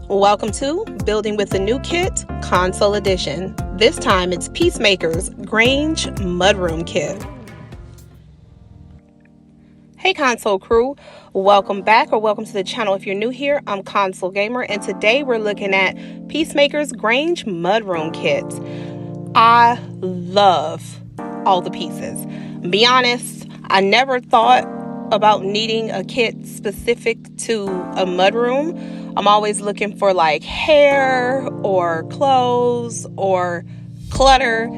Welcome to Building with the New Kit, Console Edition. This time it's Peacemaker's Grange Mudroom Kit. Hey console crew, welcome back or welcome to the channel. If you're new here, I'm Console Gamer, and today we're looking at Peacemaker's Grange Mudroom Kit. I love all the pieces. Be honest, I never thought about needing a kit specific to a mudroom. I'm always looking for like hair or clothes or clutter,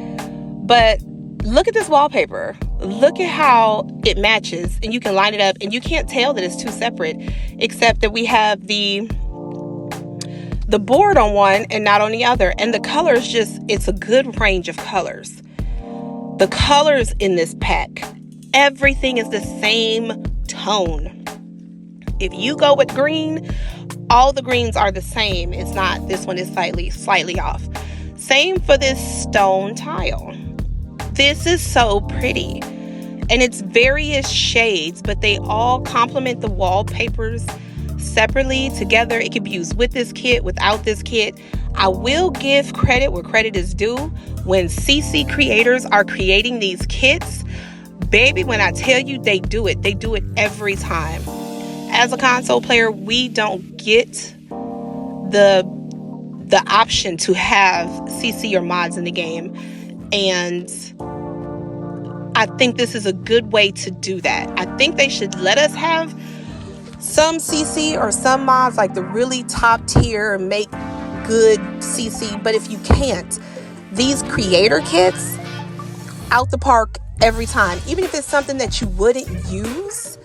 but look at this wallpaper. Look at how it matches, and you can line it up and you can't tell that it's two separate, except that we have the board on one and not on the other. And the colors, it's a good range of colors. The colors in this pack, everything is the same tone. If you go with green, all the greens are the same. It's not, this one is slightly off. Same for this stone tile. This is so pretty. And it's various shades, but they all complement the wallpapers separately. Together, it could be used with this kit, without this kit. I will give credit where credit is due. When CC creators are creating these kits, baby, when I tell you they do it every time. As a console player, we don't get the option to have CC or mods in the game, and I think this is a good way to do that. I think they should let us have some CC or some mods, like the really top tier, make good CC. But if you can't, these creator kits, out the park every time. Even if it's something that you wouldn't use,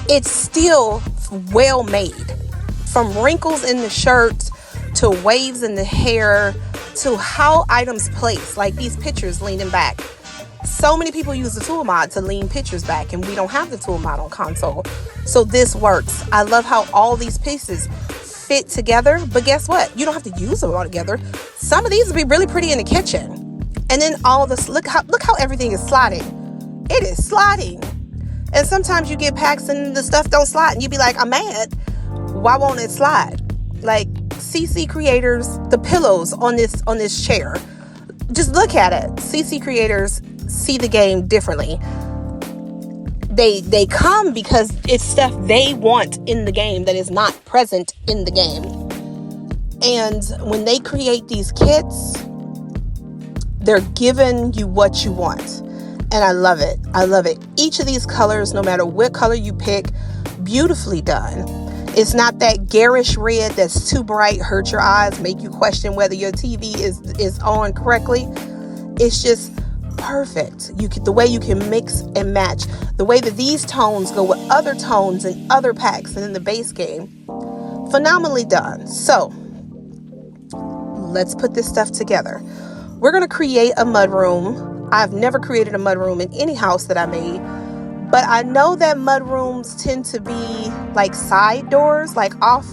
it's still well made. From wrinkles in the shirt to waves in the hair to how items place, like these pictures leaning back. So many people use the tool mod to lean pictures back, and we don't have the tool mod on console. So this works. I love how all these pieces fit together, but guess what? You don't have to use them all together. Some of these will be really pretty in the kitchen. And then all this, look how everything is sliding. It is sliding. And sometimes you get packs and the stuff don't slide, and you be like, I'm mad. Why won't it slide? Like CC creators, the pillows on this chair. Just look at it. CC creators see the game differently. They come because it's stuff they want in the game that is not present in the game. And when they create these kits, they're giving you what you want. And I love it. I love it. Each of these colors, no matter what color you pick, beautifully done. It's not that garish red that's too bright, hurt your eyes, make you question whether your TV is on correctly. It's just perfect. The way you can mix and match, the way that these tones go with other tones and other packs and in the base game, phenomenally done. So let's put this stuff together. We're going to create a mudroom. I've never created a mudroom in any house that I made, but I know that mudrooms tend to be like side doors, like off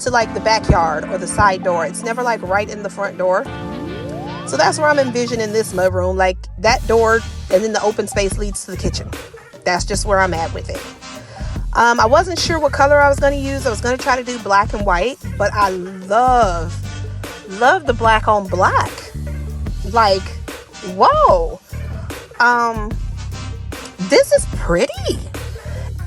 to like the backyard or the side door. It's never like right in the front door. So that's where I'm envisioning this mudroom, like that door, and then the open space leads to the kitchen. That's just where I'm at with it. I wasn't sure what color I was going to use. I was going to try to do black and white, but I love the black on black. Like, whoa. This is pretty.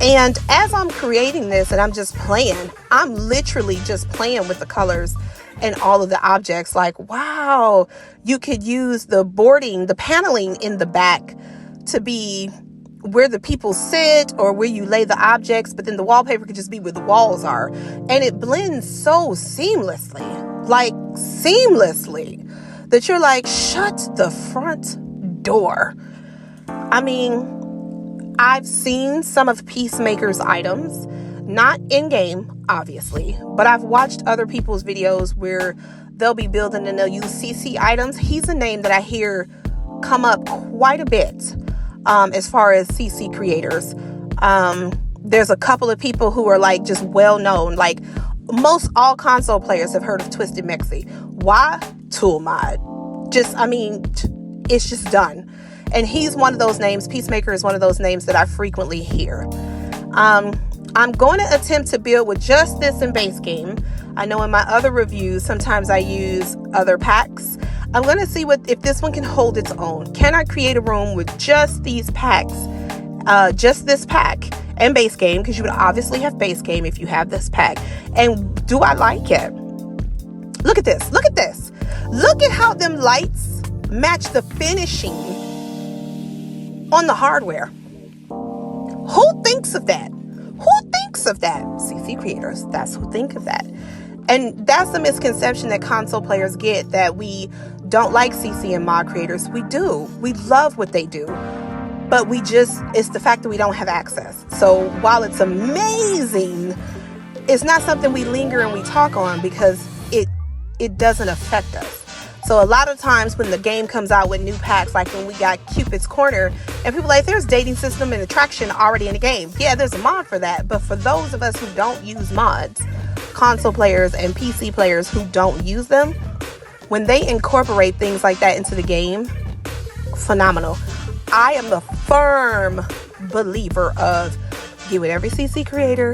And as I'm creating this and I'm just playing, I'm literally just playing with the colors and all of the objects. Like, wow, you could use the boarding, the paneling in the back to be where the people sit or where you lay the objects, but then the wallpaper could just be where the walls are. And it blends so seamlessly, that you're like, shut the front door. I mean, I've seen some of Peacemaker's items, not in-game, obviously, but I've watched other people's videos where they'll be building and they'll use CC items. He's a name that I hear come up quite a bit as far as CC creators. There's a couple of people who are like just well-known, like most all console players have heard of Twisted Mexi. Why? Tool mod. It's just done. And he's one of those names. Peacemaker is one of those names that I frequently hear. I'm going to attempt to build with just this in base game. I know in my other reviews, sometimes I use other packs. I'm going to see if this one can hold its own. Can I create a room with just these packs, just this pack and base game? Because you would obviously have base game if you have this pack. And do I like it? Look at this. Look at this. Look at how them lights match the finishing on the hardware. Who thinks of that? Who thinks of that? CC creators, that's who think of that. And that's the misconception that console players get, that we don't like CC and mod creators. We do. We love what they do. But it's the fact that we don't have access. So while it's amazing, it's not something we linger and we talk on because it doesn't affect us. So a lot of times when the game comes out with new packs, like when we got Cupid's Corner, and people are like, there's dating system and attraction already in the game. Yeah, there's a mod for that. But for those of us who don't use mods, console players and PC players who don't use them, when they incorporate things like that into the game, phenomenal. I am a firm believer of get with every CC creator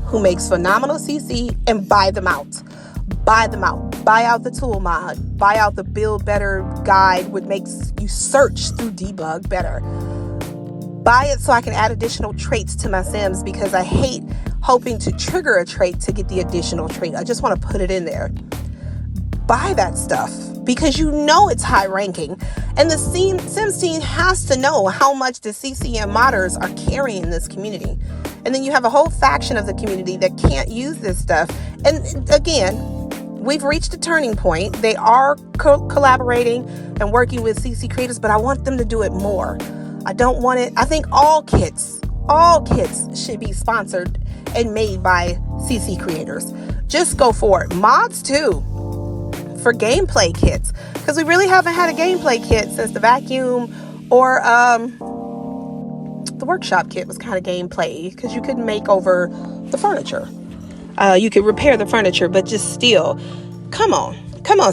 who makes phenomenal CC and buy them out. Buy them out. Buy out the tool mod. Buy out the build better guide, which makes you search through debug better. Buy it so I can add additional traits to my Sims, because I hate hoping to trigger a trait to get the additional trait. I just want to put it in there. Buy that stuff because you know it's high ranking. And the Sims team has to know how much the CCM modders are carrying this community. And then you have a whole faction of the community that can't use this stuff. And again, we've reached a turning point. They are collaborating and working with CC creators, but I want them to do it more. I don't want it. I think all kits should be sponsored and made by CC creators. Just go for it. Mods too, for gameplay kits, because we really haven't had a gameplay kit since the vacuum or the workshop kit was kind of gameplay, because you couldn't make over the furniture. You could repair the furniture, but just still, come on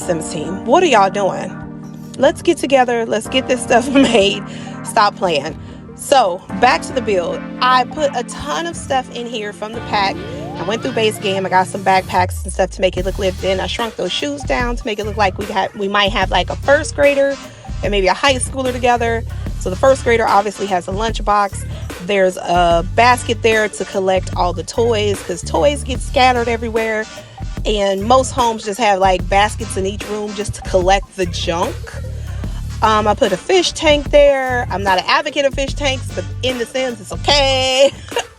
Sims team, what are y'all doing? Let's get together. Let's get this stuff made. Stop playing. So back to the build. I put a ton of stuff in here from the pack. I went through base game. I got some backpacks and stuff to make it look lived in. I shrunk those shoes down to make it look like we might have like a first grader and maybe a high schooler together. So the first grader obviously has a lunchbox. There's a basket there to collect all the toys, because toys get scattered everywhere. And most homes just have like baskets in each room just to collect the junk. I put a fish tank there. I'm not an advocate of fish tanks, but in the Sims, it's okay.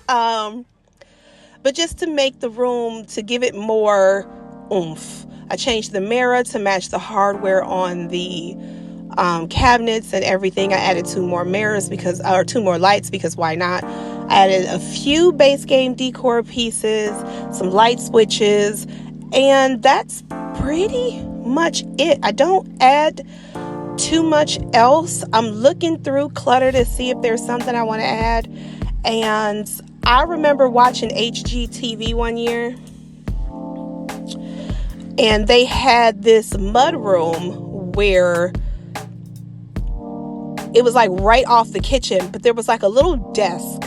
But just to make the room, to give it more oomph, I changed the mirror to match the hardware on the cabinets and everything. I added 2 more mirrors or 2 more lights, because why not? I added a few base game decor pieces, some light switches, and that's pretty much it. I don't add too much else. I'm looking through clutter to see if there's something I want to add. And I remember watching HGTV one year, and they had this mudroom where it was like right off the kitchen, but there was like a little desk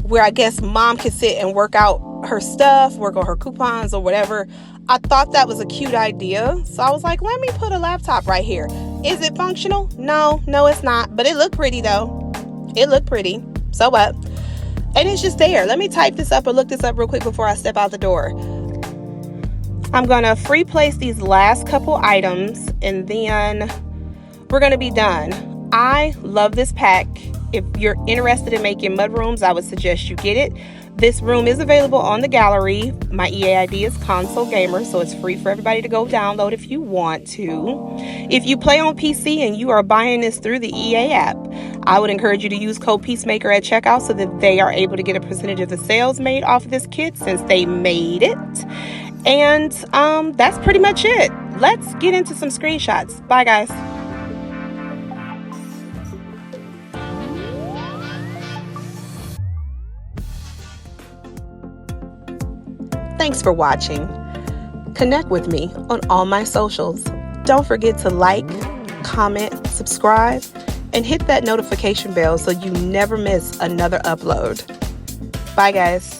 where I guess mom could sit and work out her stuff, work on her coupons or whatever. I thought that was a cute idea. So I was like, let me put a laptop right here. Is it functional? No, it's not. But it looked pretty though. It looked pretty. So what? And it's just there. Let me type this up or look this up real quick before I step out the door. I'm going to free place these last couple items and then we're going to be done. I love this pack. If you're interested in making mudrooms, I would suggest you get it. This room is available on the gallery. My EA ID is Console Gamer, so it's free for everybody to go download if you want to. If you play on PC and you are buying this through the EA app, I would encourage you to use code Peacemaker at checkout so that they are able to get a percentage of the sales made off of this kit since they made it. And that's pretty much it. Let's get into some screenshots. Bye, guys. Thanks for watching. Connect with me on all my socials. Don't forget to like, comment, subscribe, and hit that notification bell so you never miss another upload. Bye, guys.